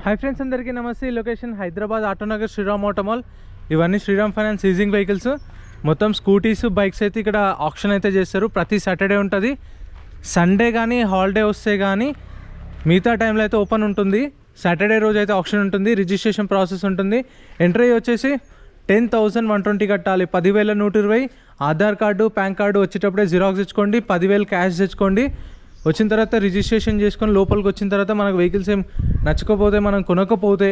Hi friends अंदर की नमस्ते location Hyderabad Autonagar Sriram auto mall इवన్నీ శ్రీరామ్ ఫైనాన్స్ లీజింగ్ వెహికల్స్ మొత్తం స్కూటీస్ బైక్స్ అయితే ఇక్కడ ఆక్షన్ అయితే చేస్తారు. ప్రతి సాటర్డే ఉంటుంది. సండే కానీ హాలిడే వస్తే కానీ మిగతా టైంలో అయితే ఓపెన్ ఉంటుంది. సాటర్డే రోజు అయితే ఆక్షన్ ఉంటుంది. రిజిస్ట్రేషన్ ప్రాసెస్ ఉంటుంది. ఎంట్రీ వచ్చేసి 10,120 కట్టాలి. 10,120. ఆధార్ కార్డు పాన్ కార్డు వచ్చేటప్పుడే జిరాక్స్ తెచ్చుకోండి. 10,000 క్యాష్ తెచ్చుకోండి. వచ్చిన తర్వాత రిజిస్ట్రేషన్ చేసుకొని లోపలికి వచ్చిన తర్వాత మనకు వెహికల్స్ ఏం నచ్చకపోతే మనం కొనకపోతే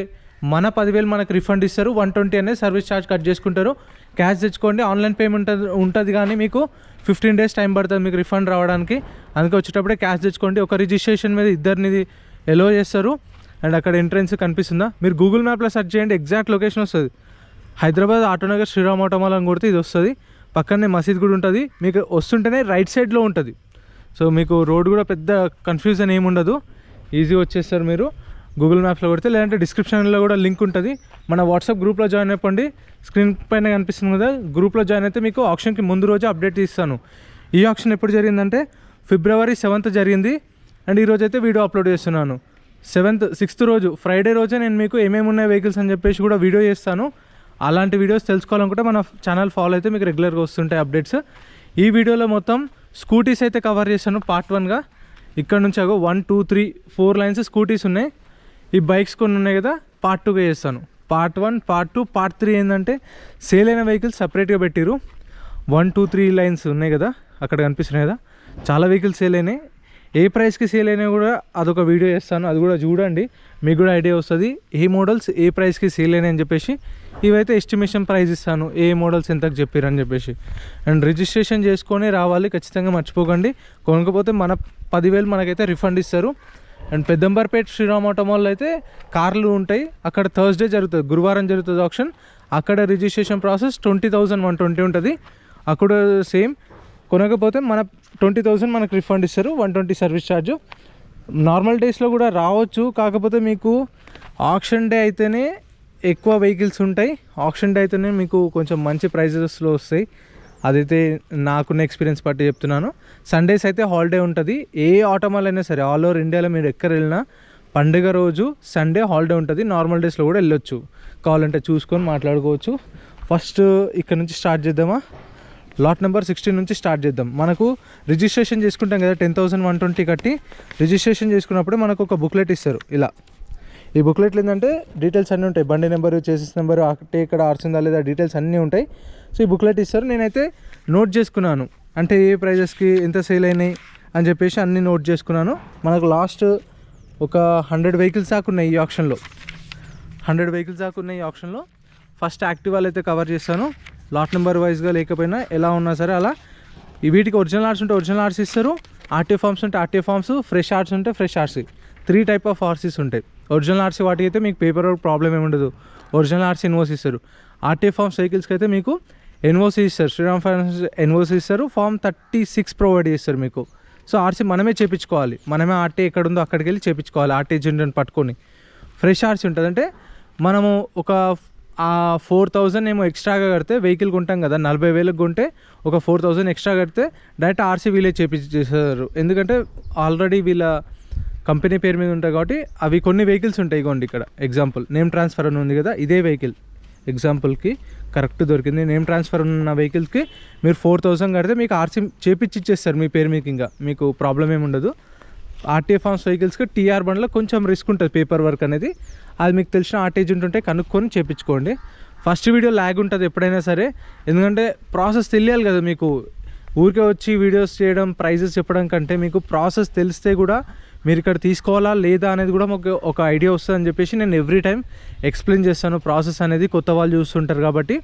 మన 10,000 మనకు రిఫండ్ ఇస్తారు. 120 అనేది సర్వీస్ ఛార్జ్ కట్ చేసుకుంటారు. క్యాష్ తెచ్చుకోండి. ఆన్లైన్ పేమెంట్ ఉంటుంది కానీ మీకు 15 days టైం పడుతుంది మీకు రిఫండ్ రావడానికి. అందుకే వచ్చేటప్పుడే క్యాష్ తెచ్చుకోండి. ఒక రిజిస్ట్రేషన్ మీద ఇద్దరిని ఎలో చేస్తారు. అండ్ అక్కడ ఎంట్రెన్స్ కనిపిస్తుందా, మీరు గూగుల్ మ్యాప్లో సెర్చ్ చేయండి, ఎగ్జాక్ట్ లొకేషన్ వస్తుంది. హైదరాబాద్ ఆటోనగర్ శ్రీరామ్ ఆటో మాల్ అని కొడితే ఇది వస్తుంది. పక్కనే మసీద్ కూడా ఉంటుంది. మీకు వస్తుంటేనే రైట్ సైడ్లో ఉంటుంది. సో మీకు రోడ్ కూడా పెద్ద కన్ఫ్యూజన్ ఏమి ఉండదు, ఈజీ వచ్చేస్తారు మీరు గూగుల్ మ్యాప్స్లో కొడితే. లేదంటే డిస్క్రిప్షన్లో కూడా లింక్ ఉంటుంది. మన వాట్సాప్ గ్రూప్లో జాయిన్ అయిపోండి. స్క్రీన్ పైన కనిపిస్తుంది కదా, గ్రూప్లో జాయిన్ అయితే మీకు ఆప్షన్కి ముందు రోజు అప్డేట్ ఇస్తాను. ఈ ఆప్షన్ ఎప్పుడు జరిగిందంటే February 7th జరిగింది. అండ్ ఈరోజు అయితే వీడియో అప్లోడ్ చేస్తున్నాను. 6th రోజు ఫ్రైడే రోజే నేను మీకు ఏమేమి ఉన్నాయి వెహికల్స్ అని చెప్పేసి కూడా వీడియో చేస్తాను. అలాంటి వీడియోస్ తెలుసుకోవాలనుకుంటే మన ఛానల్ ఫాలో అయితే మీకు రెగ్యులర్గా వస్తుంటాయి అప్డేట్స్. ఈ వీడియోలో మొత్తం స్కూటీస్ అయితే కవర్ చేశాను పార్ట్ 1గా. ఇక్కడ నుంచి 1, 2, 3, 4 లైన్స్ స్కూటీస్ ఉన్నాయి. ఈ బైక్స్ కొన్ని ఉన్నాయి కదా, పార్ట్ 2గా చేస్తాను. పార్ట్ 1, పార్ట్ 2, పార్ట్ 3 ఏంటంటే సేల్ అయిన వెహికల్స్ సపరేట్గా పెట్టిరు. 1, 2, 3 లైన్స్ ఉన్నాయి కదా, అక్కడ కనిపిస్తున్నాయి కదా, చాలా వెహికల్స్ సేల్ అయినాయి. ఏ ప్రైస్కి సేల్ అయినా కూడా అదొక వీడియో చేస్తాను, అది కూడా చూడండి, మీకు కూడా ఐడియా వస్తుంది ఏ మోడల్స్ ఏ ప్రైస్కి సేల్ అయినాయి అని చెప్పేసి. ఇవైతే ఎస్టిమేషన్ ప్రైస్ ఇస్తాను, ఏ మోడల్స్ ఎంతకు చెప్పారని చెప్పేసి. అండ్ రిజిస్ట్రేషన్ చేసుకొని రావాలి, ఖచ్చితంగా మర్చిపోకండి. కొనకపోతే మన 10,000 మనకైతే రిఫండ్ ఇస్తారు. అండ్ పెద్దంబర్పేట్ శ్రీరామ్ ఆటో మాల్లో అయితే కార్లు ఉంటాయి. అక్కడ థర్స్డే జరుగుతుంది, గురువారం జరుగుతుంది ఆప్షన్. అక్కడ రిజిస్ట్రేషన్ ప్రాసెస్ 20,120 ఉంటుంది. అక్కడ సేమ్ కొనకపోతే మన 20,000 మనకు రిఫండ్ ఇస్తారు. 120 సర్వీస్ ఛార్జ్. నార్మల్ డేస్లో కూడా రావచ్చు, కాకపోతే మీకు ఆప్షన్ డే అయితేనే ఎక్కువ వెహికల్స్ ఉంటాయి. ఆప్షన్ డే అయితేనే మీకు కొంచెం మంచి ప్రైజెస్లో వస్తాయి. అదైతే నాకున్న ఎక్స్పీరియన్స్ బట్టి చెప్తున్నాను. సండేస్ అయితే హాలిడే ఉంటుంది. ఏ ఆటో మాల్ అయినా సరే ఆల్ ఓవర్ ఇండియాలో మీరు ఎక్కడ వెళ్ళినా పండుగ రోజు సండే హాలిడే ఉంటుంది. నార్మల్ డేస్లో కూడా వెళ్ళొచ్చు, కావాలంటే చూసుకొని మాట్లాడుకోవచ్చు. ఫస్ట్ ఇక్కడ నుంచి స్టార్ట్ చేద్దామా, లాట్ నెంబర్ 16 నుంచి స్టార్ట్ చేద్దాం. మనకు రిజిస్ట్రేషన్ చేసుకుంటాం కదా, 10,120 కట్టి రిజిస్ట్రేషన్ చేసుకున్నప్పుడు మనకు ఒక బుక్లెట్ ఇస్తారు. ఇలా ఈ బుక్లెట్లు ఏంటంటే డీటెయిల్స్ అన్నీ ఉంటాయి. బండి నెంబరు, చేసేస్ నెంబరు, అక్కడే ఇక్కడ ఆర్చిందా లేదా డీటెయిల్స్ అన్నీ ఉంటాయి. సో ఈ బుక్లెట్ ఇస్తారు. నేనైతే నోట్ చేసుకున్నాను, అంటే ఏ ప్రైజెస్కి ఎంత సేల్ అయినాయి అని చెప్పేసి అన్నీ నోట్ చేసుకున్నాను. మనకు లాస్ట్ ఒక 100 వెహికల్స్ దాకా ఉన్నాయి ఈ ఆప్షన్లో. 100 వెహికల్స్ దాకా ఉన్నాయి ఈ ఆప్షన్లో. ఫస్ట్ యాక్టివాలు అయితే కవర్ చేస్తాను, లాట్ నెంబర్ వైజ్గా లేకపోయినా ఎలా ఉన్నా సరే అలా. వీటికి ఒరిజినల్ ఆర్ట్స్ ఉంటే ఒరిజినల్ ఆర్ట్స్ ఇస్తారు, ఆర్టీఓ ఫార్మ్స్ ఉంటే ఆర్టీఓ ఫార్మ్స్, ఫ్రెష్ ఆర్ట్స్ ఉంటే fresh arts. 3 type of RCs ఉంటాయి. ఒరిజినల్ ఆర్సీ వాటికి అయితే మీకు పేపర్ వర్క్ ప్రాబ్లం ఏమి ఉండదు, ఒరిజినల్ ఆర్సీ ఎన్ఓసి ఇస్తారు. ఆర్టీఓ ఫార్మ్స్ వెహికల్స్కి అయితే మీకు ఎన్ఓసి ఇస్తారు, శ్రీరామ్ ఫైనాన్స్ ఎన్ఓసి ఇస్తారు. ఫామ్ 36 ప్రొవైడ్ చేస్తారు మీకు. సో ఆర్సీ మనమే చేయించుకోవాలి, మనమే ఆర్టీ ఎక్కడ ఉందో అక్కడికి వెళ్ళి చేయించుకోవాలి, ఆర్టీ ఏజెంట్ని పట్టుకొని. ఫ్రెష్ ఆర్సీ ఉంటుంది అంటే మనము ఒక 4,000 ఏమో ఎక్స్ట్రాగా కడితే వెహికల్ కొంటాం కదా, 40,000 కొంటే ఒక 4,000 ఎక్స్ట్రా కడితే డైరెక్ట్ ఆర్సీ వీలే చేయించేస్తారు. ఎందుకంటే ఆల్రెడీ వీళ్ళ కంపెనీ పేరు మీద ఉంటాయి కాబట్టి. అవి కొన్ని వెహికల్స్ ఉంటాయి, ఇగోండి ఇక్కడ ఎగ్జాంపుల్ నేమ్ ట్రాన్స్ఫర్ అని ఉంది కదా, ఇదే వెహికల్ ఎగ్జాంపుల్కి కరెక్ట్ దొరికింది. నేమ్ ట్రాన్స్ఫర్ ఉన్న వెహికల్స్కి మీరు 4,000 కడితే మీకు ఆర్సీ చేపించి ఇచ్చేస్తారు మీ పేరు మీకు, ఇంకా మీకు ప్రాబ్లం ఏమి ఉండదు. ఆర్టీఏ ఫార్మ్స్ వెహికల్స్కి టీఆర్ బండ్లో కొంచెం రిస్క్ ఉంటుంది పేపర్ వర్క్ అనేది, అది మీకు తెలిసిన ఆర్టీ ఏజెంట్ ఉంటే కనుక్కొని చేయించుకోండి. ఫస్ట్ వీడియో ల్యాగ్ ఉంటుంది ఎప్పుడైనా సరే, ఎందుకంటే ప్రాసెస్ తెలియాలి కదా మీకు. ఊరికే వచ్చి వీడియోస్ చేయడం, ప్రైజెస్ చెప్పడం కంటే మీకు ప్రాసెస్ తెలిస్తే కూడా మీరు ఇక్కడ తీసుకోవాలా లేదా అనేది కూడా మాకు ఒక ఐడియా వస్తుందని చెప్పేసి నేను ఎవ్రీ టైం ఎక్స్ప్లెయిన్ చేస్తాను. ప్రాసెస్ అనేది కొత్త వాళ్ళు చూస్తుంటారు కాబట్టి.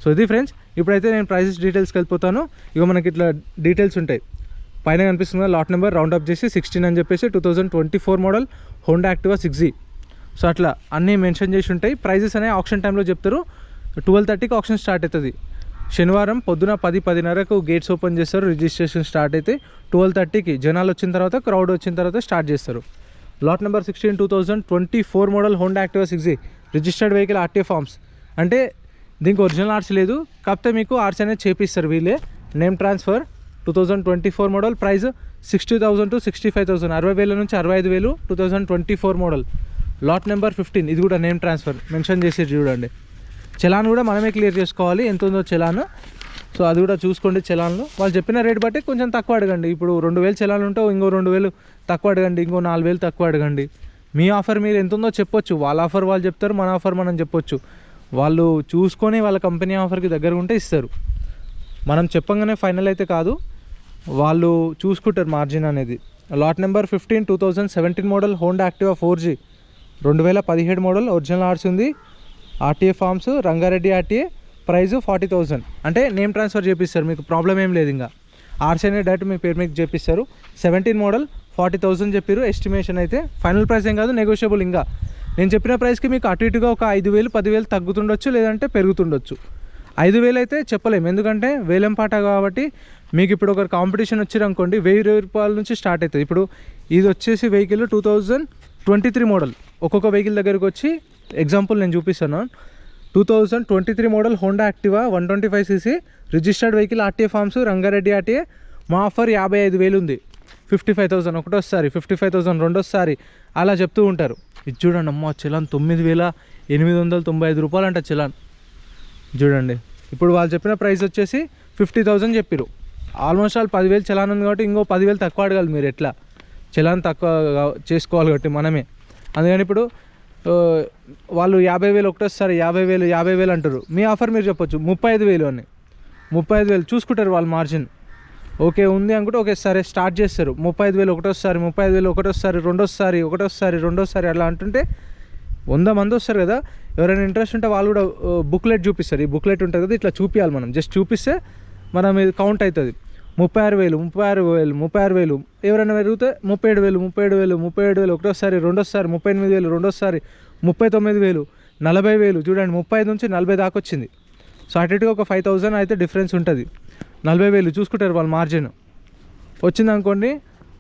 సో ఇది ఫ్రెండ్స్, ఇప్పుడైతే నేను ప్రైజెస్ డీటెయిల్స్కి వెళ్ళిపోతాను. ఇక మనకి ఇట్లా డీటెయిల్స్ ఉంటాయి, పైన కనిపిస్తుంది లాట్ నెంబర్ రౌండ్ అప్ చేసి 16 అని చెప్పేసి 2024 model Honda Activa 6G. So అట్లా అన్నీ మెన్షన్ చేసి ఉంటాయి. ప్రైజెస్ అనేవి ఆప్షన్ టైంలో చెప్తారు. 12:30కి ఆప్షన్ స్టార్ట్ అవుతుంది. శనివారం పొద్దున 10-10:30కు గేట్స్ ఓపెన్ చేస్తారు. రిజిస్ట్రేషన్ స్టార్ట్ అయితే 12:30కి జనాలు వచ్చిన తర్వాత, క్రౌడ్ వచ్చిన తర్వాత స్టార్ట్ చేస్తారు. Lot number 16 2024 model Honda Activa 6G registered vehicle RTO forms. అంటే దీనికి ఒరిజినల్ ఆర్సీ లేదు, కాకపోతే మీకు ఆర్సీ అనేది చేపిస్తారు వీళ్ళే. Name transfer 2024 model. Price 60,000 to 65,000, 60,000 నుంచి 65,000 2024 మోడల్. లాట్ నెంబర్ 15 ఇది కూడా నేమ్ ట్రాన్స్ఫర్ మెన్షన్ చేసి చూడండి. చలాన్ కూడా మనమే క్లియర్ చేసుకోవాలి ఎంత ఉందో చలాన్. సో అది కూడా చూసుకోండి. చలాన్లో వాళ్ళు చెప్పిన రేట్ బట్టి కొంచెం తక్కువ అడగండి. ఇప్పుడు 2000 చలాన్ ఉంటే ఇంకో 2000 తక్కువ అడగండి, ఇంకో 4000 తక్కువ అడగండి. మీ ఆఫర్ మీరు ఎంత ఉందో చెప్పొచ్చు. వాళ్ళ ఆఫర్ వాళ్ళు చెప్తారు, మన ఆఫర్ మనం చెప్పొచ్చు. వాళ్ళు చూసుకొని వాళ్ళ కంపెనీ ఆఫర్కి దగ్గర ఉంటే ఇస్తారు. మనం చెప్పంగానే ఫైనల్ అయితే కాదు, వాళ్ళు చూసుకుంటారు మార్జిన్ అనేది. Lot number 15 2017 model Honda Activa 4G 2017 model original RC ఉంది. RTA forms Rangareddy RTA. Price 40,000. అంటే నేమ్ ట్రాన్స్ఫర్ చేపిస్తారు, మీకు ప్రాబ్లం ఏం లేదు. ఇంకా ఆర్సీ అనేది డైరెక్ట్ మీ పేరు మీకు చేపిస్తారు. 17 మోడల్ 40,000 చెప్పారు ఎస్టిమేషన్ అయితే. ఫైనల్ ప్రైస్ ఏం కాదు, నెగోషియబుల్. ఇంకా నేను చెప్పిన ప్రైస్కి మీకు అటు ఇటుగా ఒక 5,000 10,000 తగ్గుతుండొచ్చు, లేదంటే పెరుగుతుండొచ్చు. 5,000 అయితే చెప్పలేము, ఎందుకంటే వేలం పాట కాబట్టి. మీకు ఇప్పుడు ఒక కాంపిటీషన్ వచ్చారనుకోండి 1,000 రూపాయల నుంచి స్టార్ట్ అవుతుంది. ఇప్పుడు ఇది వచ్చేసి వెహికల్ 2023 మోడల్. ఒక్కొక్క వెహికల్ దగ్గరికి వచ్చి ఎగ్జాంపుల్ నేను చూపిస్తాను. 2023 model Honda Activa 125cc registered vehicle RTA forms Rangareddy RTA. మా ఆఫర్ 55,000 ఉంది. 55,000 ఒకటోసారి, 55,000 రెండోసారి అలా చెప్తూ ఉంటారు. ఇది చూడండి అమ్మ, చలాన్ 9,895 రూపాయలు అంట చలాన్. చూడండి ఇప్పుడు వాళ్ళు చెప్పిన ప్రైస్ వచ్చేసి 50,000 చెప్పారు. ఆల్మోస్ట్ ఆల్ 10,000 చలాన్ ఉంది కాబట్టి ఇంకో 10,000 తక్కువ అడగాలి మీరు. ఎట్లా చలాన్ తక్కువ చేసుకోవాలి కాబట్టి మనమే. అందుకని ఇప్పుడు వాళ్ళు 50,000 ఒకటోసారి 50,000 అంటారు. మీ ఆఫర్ మీరు చెప్పొచ్చు 35,000 అని. 35,000 చూసుకుంటారు వాళ్ళు మార్జిన్. ఓకే ఉంది అనుకుంటే ఓకే సరే స్టార్ట్ చేస్తారు. 35,000 ఒకటోసారి, 35,000 ఒకటోసారి, రెండోసారి అట్లా అంటుంటే 100 మంది వస్తారు కదా. ఎవరైనా ఇంట్రెస్ట్ ఉంటే వాళ్ళు కూడా బుక్లెట్ చూపిస్తారు. ఈ బుక్లెట్ ఉంటుంది కదా, ఇట్లా చూపించాలి మనం. జస్ట్ చూపిస్తే మనం ఇది కౌంట్ అవుతుంది. 36,000 ఎవరైనా పెరిగితే 37,000 ఒకటోసారి, రెండోసారి 38,000, రెండోసారి 39,000, 40,000. చూడండి 30 నుంచి 40 దాకా వచ్చింది. సో అటు ఇటుగా ఒక 5,000 అయితే డిఫరెన్స్ ఉంటుంది. 40,000 చూసుకుంటారు వాళ్ళు మార్జిన్. వచ్చింది అనుకోండి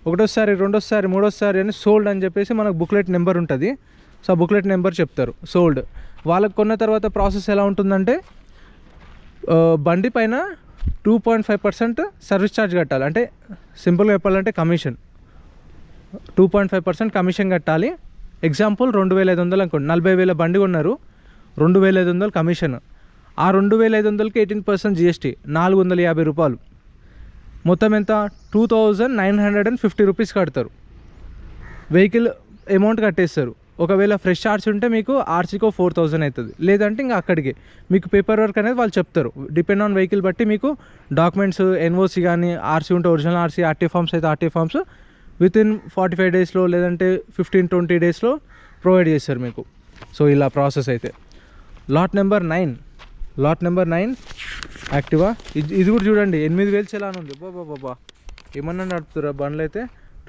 ఒకటోసారి, రెండోసారి, మూడోసారి అని సోల్డ్ అని చెప్పేసి మనకు బుక్లెట్ నెంబర్ ఉంటుంది. సో ఆ బుక్లెట్ నెంబర్ చెప్తారు సోల్డ్. వాళ్ళకి కొన్న తర్వాత ప్రాసెస్ ఎలా ఉంటుందంటే బండి పైన 2.5% సర్వీస్ ఛార్జ్ కట్టాలి. అంటే సింపుల్గా చెప్పాలంటే కమిషన్ 2.5% కమిషన్ కట్టాలి. ఎగ్జాంపుల్ 2,500 అనుకోండి, 40,000 బండి కొన్నారు, 2,500 కమిషన్. ఆ 2,500కి 18% జిఎస్టీ 450 రూపాయలు. మొత్తం ఎంత 2,950 రూపీస్ కడతారు. వెహికల్ అమౌంట్ కట్టేస్తారు. ఒకవేళ ఫ్రెష్ ఆర్సీ ఉంటే మీకు ఆర్సీకో 4,000 అవుతుంది. లేదంటే ఇంకా అక్కడికి మీకు పేపర్ వర్క్ అనేది వాళ్ళు చెప్తారు. డిపెండ్ ఆన్ వెహికల్ బట్టి మీకు డాక్యుమెంట్స్ ఎన్ఓసి కానీ, ఆర్సీ ఉంటే ఒరిజినల్ ఆర్సీ, ఆర్టీఏ ఫార్మ్స్ అయితే ఆర్టీఏ ఫార్మ్స్ వితిన్ 45 డేస్లో లేదంటే 15-20 డేస్లో ప్రొవైడ్ చేస్తారు మీకు. సో ఇలా ప్రాసెస్ అయితే. Lot number 9 Activa. ఇది కూడా చూడండి 8,000 చలాన్ ఉంది. బాబా ఏమన్నా నడుపుతారా బండ్లు అయితే.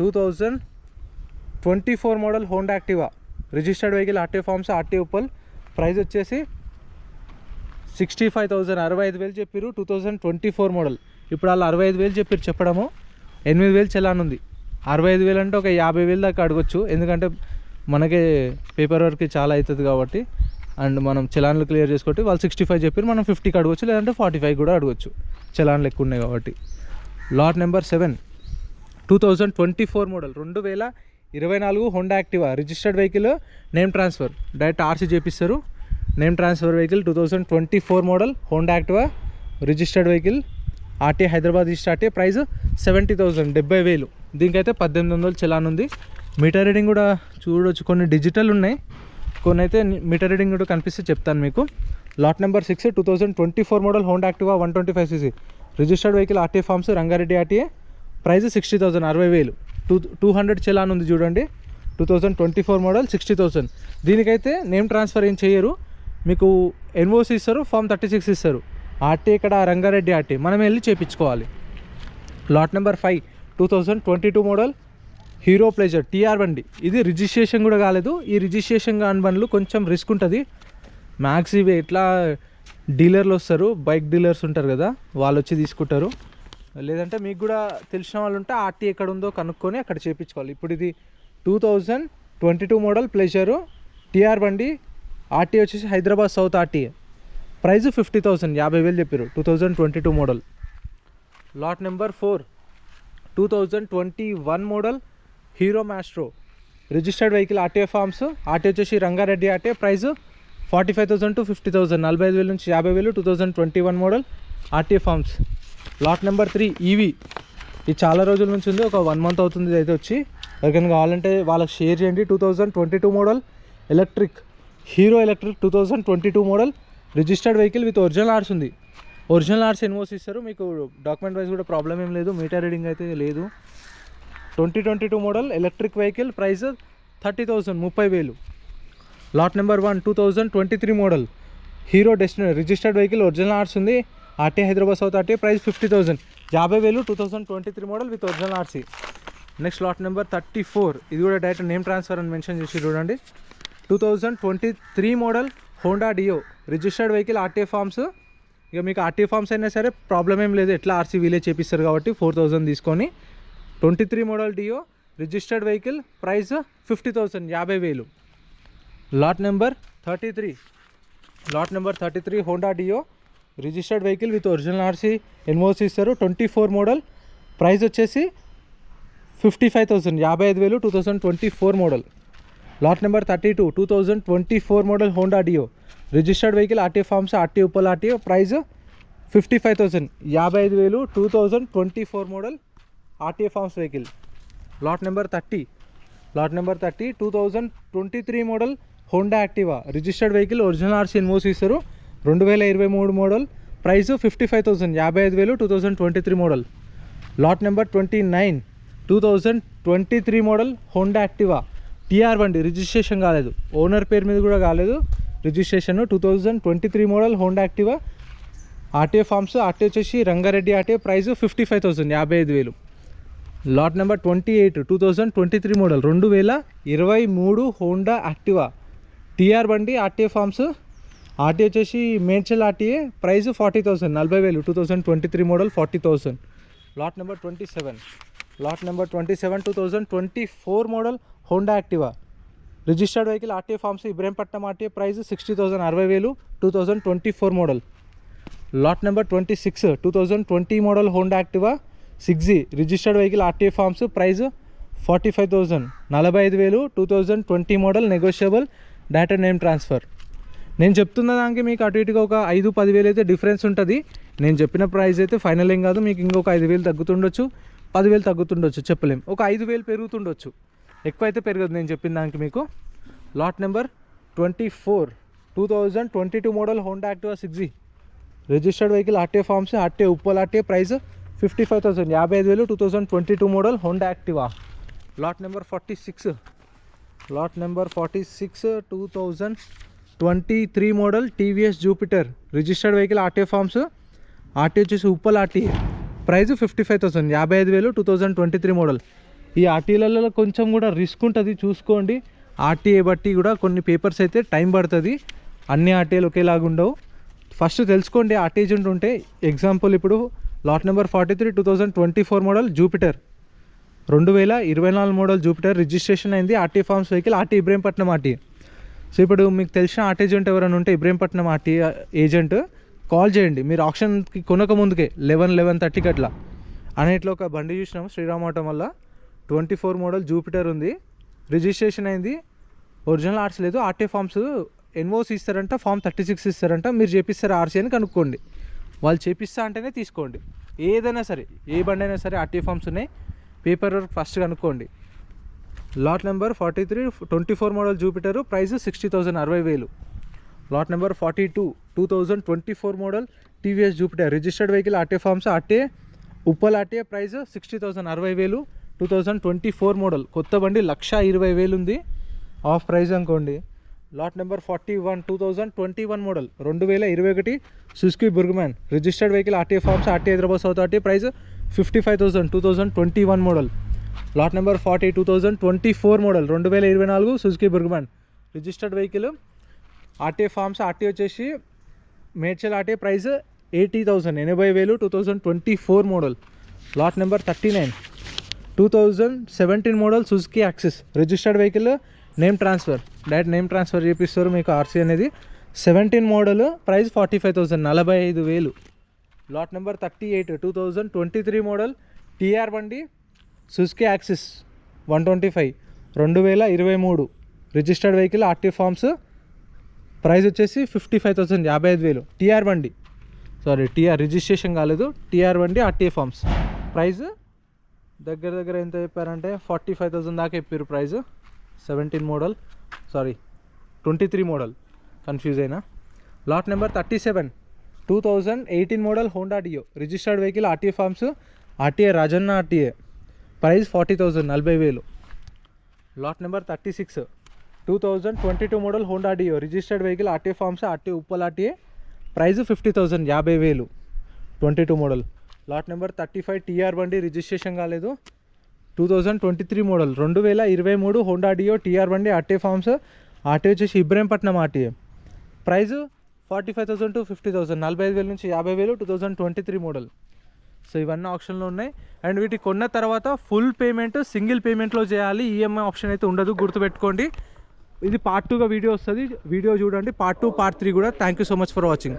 2024 model Honda Activa registered vehicle RTA forms RTA Uppal. Price వచ్చేసి 65,000 65,000 చెప్పారు. 2024 మోడల్. ఇప్పుడు వాళ్ళు 65,000 చెప్పారు. చెప్పడము 8,000 చలాన్ ఉంది. 65,000 అంటే ఒక 50,000 దాకా అడగొచ్చు, ఎందుకంటే మనకే పేపర్ వర్క్ చాలా అవుతుంది కాబట్టి. అండ్ మనం చలాన్లు క్లియర్ చేసుకుంటే వాళ్ళు 65 చెప్పారు, మనం 50కి అడగొచ్చు, లేదంటే 45 కూడా అడగొచ్చు, చలాన్లు ఎక్కువ ఉన్నాయి కాబట్టి. Lot number 7 2024 model 2024 Honda Activa registered vehicle name transfer direct RC చేపిస్తారు. Name transfer vehicle 2024 model Honda Activa registered vehicle RTA Hyderabad register RTA. Price 70,000 70,000. దీనికైతే 1,800 చలాన్ ఉంది. మీటర్ రీడింగ్ కూడా చూడవచ్చు. కొన్ని డిజిటల్ ఉన్నాయి, కొన్ని అయితే మీటర్ రీడింగ్ కూడా కనిపిస్తే చెప్తాను మీకు. Lot number 6 2024 model Honda Activa 125cc registered vehicle RTA forms Rangareddy RTA. Price 60,000 60,000. 200 challan ఉంది చూడండి. 2024 మోడల్ 60,000. దీనికైతే నేమ్ ట్రాన్స్ఫర్ ఏం చేయరు, మీకు ఎన్ఓసి ఇస్తారు, ఫామ్ 36 ఇస్తారు. ఆర్టీఏ ఇక్కడ రంగారెడ్డి ఆర్టీఏ మనం వెళ్ళి చేయించుకోవాలి. Lot number 5 2022 model Hero Pleasure TR బండి. ఇది రిజిస్ట్రేషన్ కూడా కాలేదు. ఈ రిజిస్ట్రేషన్ కాని బండ్లు కొంచెం రిస్క్ ఉంటుంది. మ్యాక్స్ ఇవి ఎట్లా డీలర్లు వస్తారు, బైక్ డీలర్స్ ఉంటారు కదా, వాళ్ళు వచ్చి తీసుకుంటారు. లేదంటే మీకు కూడా తెలిసిన వాళ్ళు ఉంటే ఆర్టీ ఎక్కడ ఉందో కనుక్కొని అక్కడ చేయించుకోవాలి. ఇప్పుడు ఇది 2022 మోడల్ ప్లెజరు టీఆర్ బండి. ఆర్టీ వచ్చేసి హైదరాబాద్ సౌత్ ఆర్టీఏ. ప్రైస్ 50,000 50,000 చెప్పారు. 2022 model. Lot number 4 2021 model Hero Maestro registered vehicle RTA forms. RTA వచ్చేసి రంగారెడ్డి ఆర్టీఏ. ప్రైస్ 45,000 to 50,000, 45,000 నుంచి 50,000. 2021 model RTA forms. Lot number 3 EV. ఇది చాలా రోజుల నుంచి ఉంది, ఒక 1 month అవుతుంది ఇది అయితే వచ్చి. ఎవరికైనా కావాలంటే వాళ్ళకి షేర్ చేయండి. 2022 model electric, hero electric 2022 model registered vehicle with original ఆర్ట్స్ ఉంది. ఒరిజినల్ ఆర్ట్స్ ఎన్ఓసి ఇస్తారు మీకు. డాక్యుమెంట్ వైజ్ కూడా ప్రాబ్లం ఏం లేదు, మీటర్ రీడింగ్ అయితే లేదు. 2022 model electric vehicle. Price 30,000, 30,000. Lot number 1 2023 model Hero Destini registered vehicle, original ఆర్ట్స్ ఉంది. RT Hyderabad south RT. Price 50,000, 50,000. 2023 model with original RC. Next lot number 34. ఇది కూడా డైరెక్ట్ నేమ్ ట్రాన్స్ఫర్ అని మెన్షన్ చేసి చూడండి. 2023 model Honda Dio registered vehicle RTA forms. ఇక మీకు RTA forms అయినా సరే ప్రాబ్లం ఏం లేదు, ఎట్లా ఆర్సీ వీలే చేపిస్తారు కాబట్టి 4,000 తీసుకొని. 23 model Dio registered vehicle. Price 50,000, 50,000. Lot number 33. Lot number 33 Honda Dio registered vehicle with original RC NOC ఇస్తారు. 24 మోడల్. ప్రైస్ వచ్చేసి 55,000, 55,000. 2024 model. Lot number 32 2024 model Honda Dio registered vehicle RTA forms, RT Uppal RTO. Price 55,000, 55,000. 2024 model RTA forms vehicle. Lot number 30. Lot number 30 2023 model Honda Activa registered vehicle, original RC NOC ఇస్తారు. 2023 model. Price 55,000, 55,000. 2023 model. Lot number 29 2023 model Honda Activa TR బండి. Registration కాలేదు, owner పేరు మీద కూడా కాలేదు registration. 2023 model Honda Activa RTA forms. RT వచ్చేసి Rangareddy RTA. Price 55,000, 55,000. Lot number 28 2023 model 2023 Honda Activa TR బండి RTA forms. RT వచ్చేసి Medchal RTA. Price 40,000, 40,000. 2023 model 40,000. Lot number 27. Lot number 27 2024 model Honda Activa registered vehicle RTA forms, Ibrahimpatnam RTA. Price 60,000, 60,000. 2024 model. Lot number 26 2020 model Honda Activa 6G registered vehicle RTA forms. Price 45,000, 45,000. 2020 model negotiable, data name transfer. నేను చెప్తున్న దానికి మీకు అటు ఇటుగా ఒక 5-10,000 అయితే difference ఉంటుంది. నేను చెప్పిన ప్రైస్ అయితే ఫైనల్ ఏం కాదు, మీకు ఇంకొక 5,000 తగ్గుతుండొచ్చు, 10,000 తగ్గుతుండొచ్చు, చెప్పలేం. ఒక 5,000 పెరుగుతుండొచ్చు, ఎక్కువ అయితే పెరగదు నేను చెప్పిన దానికి మీకు. Lot number 24 2022 model Honda Activa 6G registered vehicle RTA forms, RTA Uppal RTA. Price 55,000, 55,000. 2022 model Honda Activa. Lot number 46. Lot number 46 2023 model TVS Jupiter registered vehicle RTA forms, RTA వచ్చేసి ఉప్పల్ ఆర్టీఏ. ప్రైస్ 55,000, 55,000. 2023 మోడల్. ఈ ఆర్టీఏలలో కొంచెం కూడా risk ఉంటుంది, చూసుకోండి. RTA బట్టి కూడా కొన్ని papers అయితే టైం పడుతుంది, అన్ని ఆర్టీఏలు ఒకేలాగా ఉండవు. ఫస్ట్ తెలుసుకోండి ఆర్టీ ఏజెంట్ ఉంటే. ఎగ్జాంపుల్ ఇప్పుడు lot number 43 2024 model Jupiter 2024 model Jupiter registration అయింది. RT forms vehicle, RT Ibrahimpatnam RT. So ఇప్పుడు మీకు తెలిసిన ఆర్టీ ఏజెంట్ ఎవరైనా ఉంటే ఇబ్రహీంపట్నం ఆర్టీ ఏజెంట్ కాల్ చేయండి. మీరు ఆప్షన్కి కొనక ముందుకే 11-11:30 అట్లా అనేట్లో ఒక బండి చూసినాము శ్రీరామ్ ఆటో వల్ల. 24 మోడల్ జూపిటర్ ఉంది, రిజిస్ట్రేషన్ అయింది, ఒరిజినల్ ఆర్ట్స్ లేదు. ఆర్టీ ఫార్మ్స్ ఎన్ఓసి ఇస్తారంట, ఫామ్ 36 ఇస్తారంట. మీరు చేపిస్తారు ఆర్సీ అని కనుక్కోండి. వాళ్ళు చేపిస్తా అంటేనే తీసుకోండి. ఏదైనా సరే, ఏ బండి అయినా సరే ఆర్టీ ఫార్మ్స్ ఉన్నాయి, పేపర్ వర్క్ ఫస్ట్ కనుక్కోండి. Lot number 43 24 model Jupiter. Price 60,000, 60,000. Lot number 42 2024 model TVS Jupiter registered vehicle RT forms, RTA Uppal RTA. Price 60,000, 60,000. 2024 model కొత్త బండి 1,20,000 ఉంది, ఆఫ్ ప్రైస్ అనుకోండి. Lot number 41 2021 model 2021 Suzuki Burgman registered vehicle RTA forms, RT Hyderabad south RT. Price 55,000, 2021 model. Lot number 40 2024 model 2024 Suzuki Burgman registered vehicle RTA forms, RT వచ్చేసి Medchal RT. Price 80,000, 80,000. 2024 model. Lot number 39 2017 model Suzuki Access registered vehicle, name transfer, direct name transfer చేపిస్తారు మీకు RC అనేది. 17 model. Price 45,000, 45,000. Lot number 38 2023 model TR బండి Suzuki Access 125 2023 registered vehicle RT forms. Price వచ్చేసి 55,000, 55,000. TR బండి, sorry TR registration కాలేదు, TR బండి RTA forms. Price దగ్గర ఎంత చెప్పారంటే 45,000 దాకా చెప్పారు price. 17 model, sorry 23 model, confuse అయినా. Lot number 37 2018 model Honda Dio registered vehicle RTA forms, RTA Rajanna RTA. Price 40,000, 40,000. Lot number 36 2022 model Honda Dio registered vehicle RTA forms, RTA Uppal RTA. Price 50,000, 50,000. 22 model. Lot number 35 TR బండి registration కాలేదు, 2023 model 2023 Honda Dio TR బండి RTA forms, RTA వచ్చేసి Ibrahimpatnam RTA. Price 45,000 to 50,000, 45,000 నుంచి 50,000. 2023 model. So ఇవన్నీ ఆప్షన్లో ఉన్నాయి. And వీటి కొన్న తర్వాత ఫుల్ పేమెంట్ సింగిల్ పేమెంట్లో చేయాలి, ఈఎంఐ ఆప్షన్ అయితే ఉండదు, గుర్తుపెట్టుకోండి. ఇది పార్ట్ 2గా వీడియో వస్తుంది, వీడియో చూడండి. పార్ట్ 2 పార్ట్ 3 కూడా. Thank you so much for watching.